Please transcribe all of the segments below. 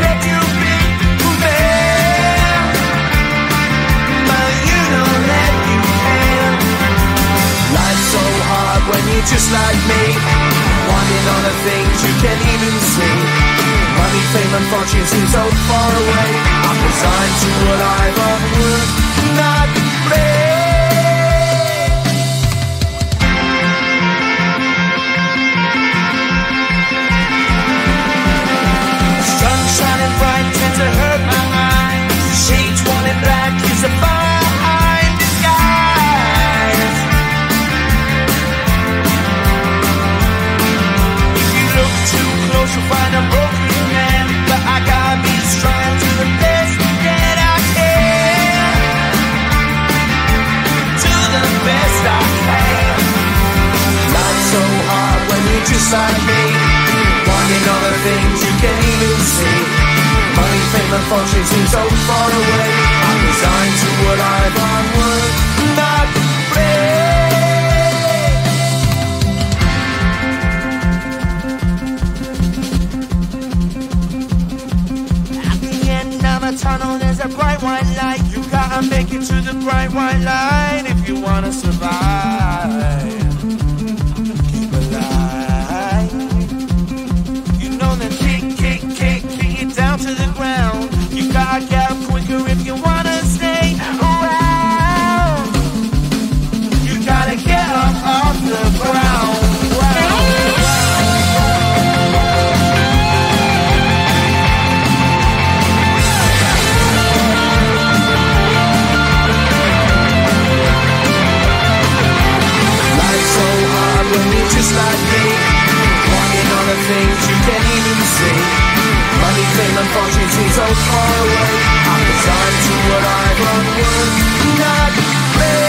let you be man, but you don't let you can. Life's so hard when you're just like me, wanting all the things you can't even see. Money, fame and fortune seem so far away. I'm resigned to what I've unworked, not play. Sun shining bright tends to hurt my mind. Shades worn in black is a fine disguise. If you look too close you'll find a broken man, but I gotta be strong to the best that I can. To the best I can. Life's so hard when you're just like me, wanting all the things you can't even see. Money, fame and fortune seem so far away. I'm resigned to what I've unworked, not play. At the end of a tunnel there's a bright white light. You gotta make it to the bright white light if you wanna survive. Keep alive. You know that kick it down to the ground. You gotta get up quicker if you wanna stay around. You gotta get up off the ground. Life's so hard when you're just like me, wanting all the things you can't even see. Money, fame and fortune seem so far away. I'm resigned to what I've unworked, not play.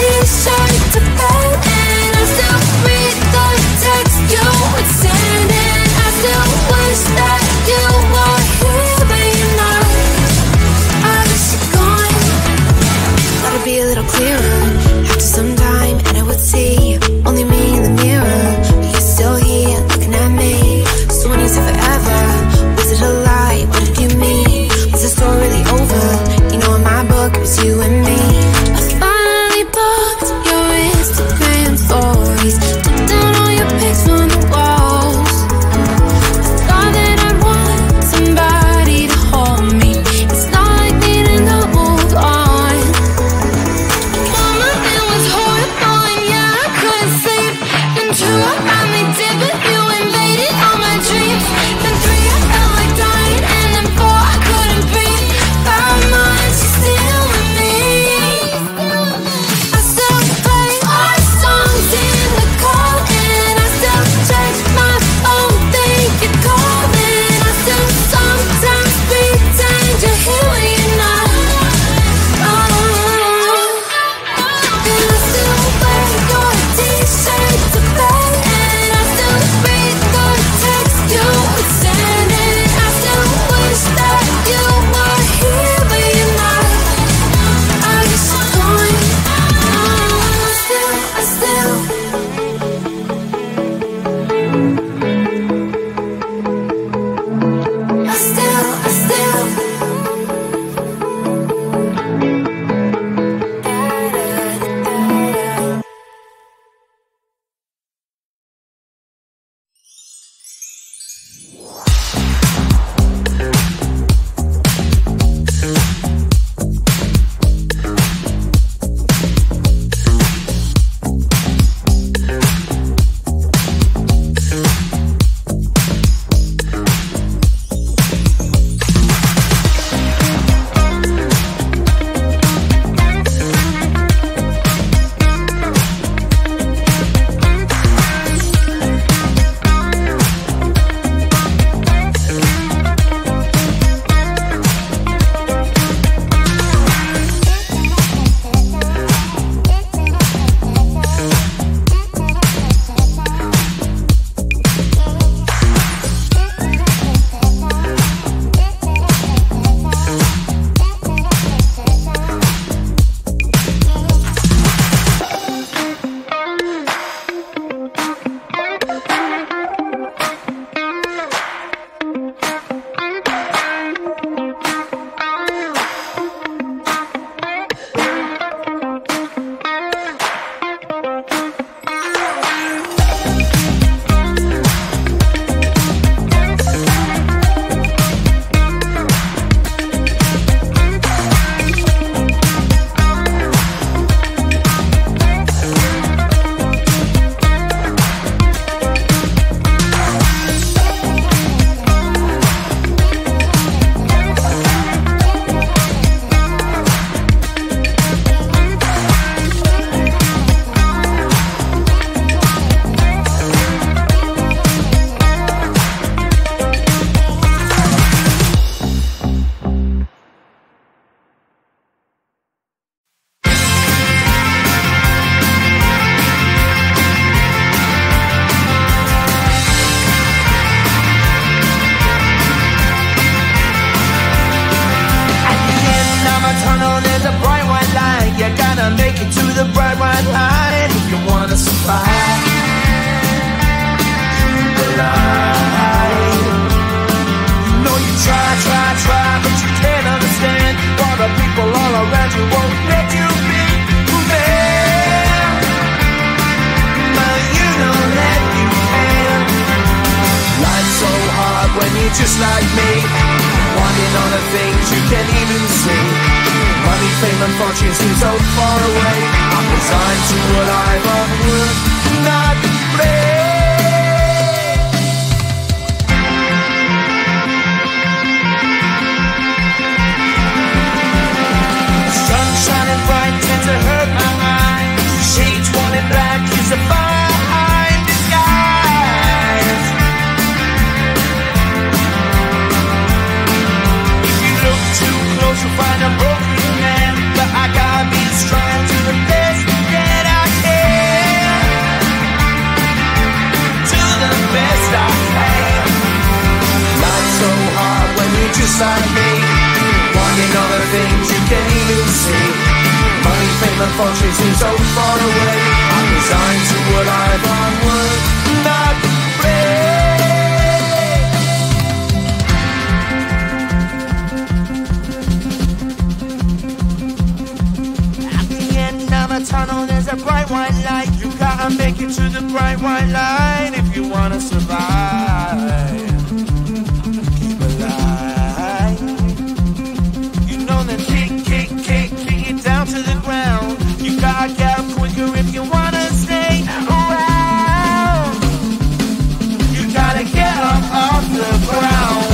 T-shirt to bed and like me, wanting all the things you can't even see. Money, fame and fortune seem so far away. I'm resigned to what I've unworked, not play. Sun shining bright tends to hurt my mind. Shades worn in black is a fine disguise. If you look too close you'll find a broken man, but I gotta be strong to the best that I can. To the best I can. Life's so hard when you're just like me, wanting all the things you can't even see. Money, fame and fortune seem so far away. I'm resigned to what I've unworked, not play. At the end of a tunnel there's a bright white light. You gotta make it to the bright white light if you wanna survive. Keep alive. You know the kick it down to the ground. You gotta get up quicker if you wanna stay around. You gotta get up off the ground.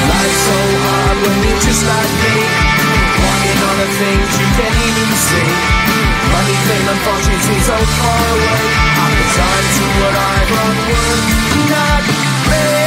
Life's so hard when you're just like me, wanting all the things you can't even see. Money, fame and fortune seem so far away. I'm resigned to what I've unworked, not play.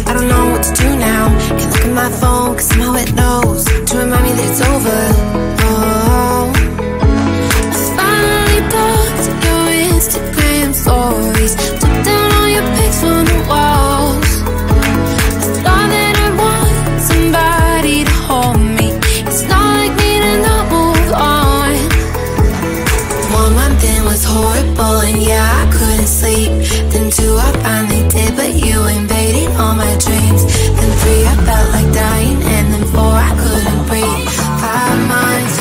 I don't know what to do now. Can't look at my phone cause somehow it knows to remind me that it's over. Oh, I finally blocked your Instagram stories, took down all your pics from the walls. I thought that I'd want somebody to hold me. It's not like me to not move on. 1 month in was horrible and yeah, I couldn't sleep. Then 2 I finally did, but you invaded all my dreams. Then 3 I felt like dying, and then 4 I couldn't breathe. 5 months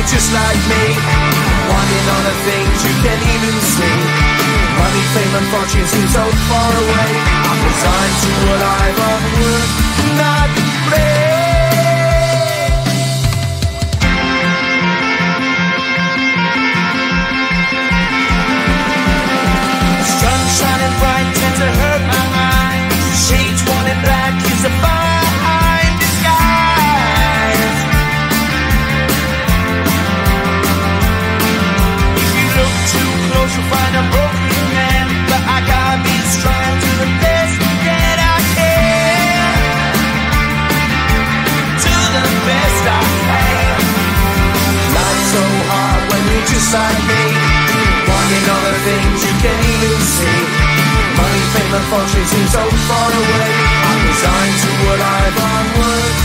just like me, wanting all the things you can't even see. Money, fame and fortune seem so far away. I'm resigned to what I've unworked, not brave. Sun shining bright tends to hurt my mind. Shades worn in black is a fine disguise. If you look too close you'll find a broken man, but I gotta be strong to the best that I can. To the best I can. Life's so hard when you're just like me, wanting all the things you can't even see. Money, fame and fortune seem so far away. I'm resigned to what I've unworked,